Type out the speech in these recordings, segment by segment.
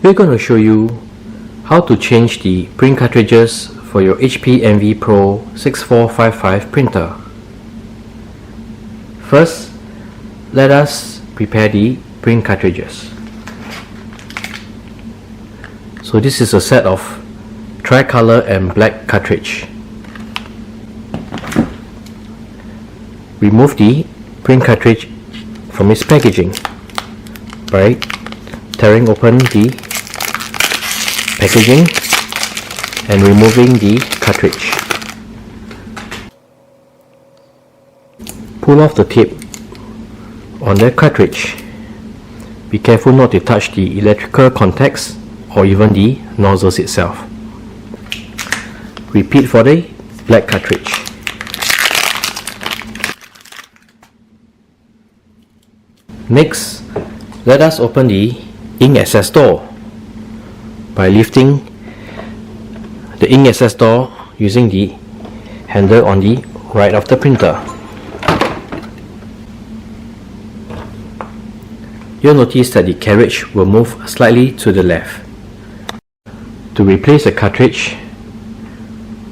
We're going to show you how to change the print cartridges for your HP Envy Pro 6455 printer. First, let us prepare the print cartridges. So this is a set of tricolor and black cartridge. Remove the print cartridge from its packaging by tearing open the packaging and removing the cartridge. Pull off the tape on the cartridge. Be careful not to touch the electrical contacts or even the nozzles itself. Repeat for the black cartridge. Next, let us open the ink access door by lifting the ink access door using the handle on the right of the printer. You'll notice that the carriage will move slightly to the left. To replace the cartridge,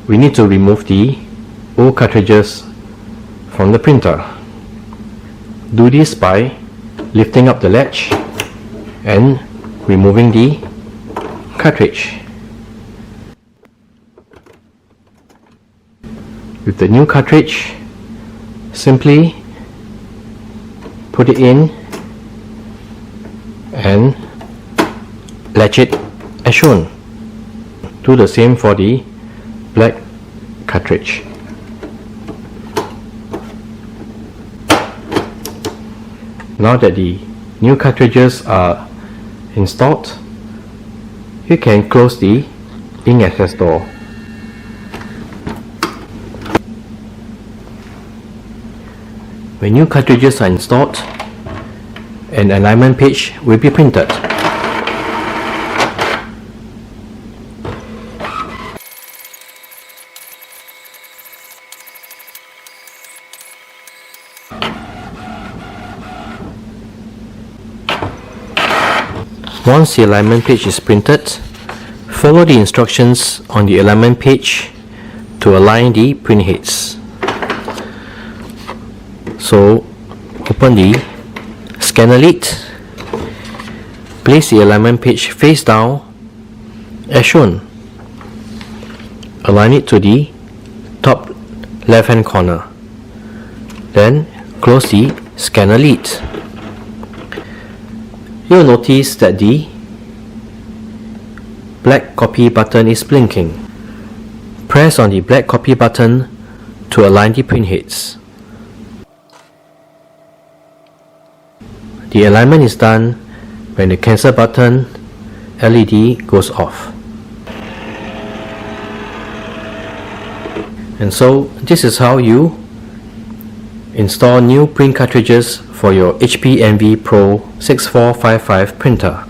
we need to remove the old cartridges from the printer. Do this by lifting up the latch and removing the cartridge. With the new cartridge, simply put it in and latch it as shown. Do the same for the black cartridge. Now that the new cartridges are installed, you can close the ink access door. When new cartridges are installed, an alignment page will be printed. Once the alignment page is printed, follow the instructions on the alignment page to align the print heads. So, open the scanner lid, place the alignment page face down as shown. Align it to the top left hand corner. Then close the scanner lid. You'll notice that the black copy button is blinking. Press on the black copy button to align the print heads. The alignment is done when the cancel button LED goes off. And so this is how you install new print cartridges for your HP Envy Pro 6455 printer.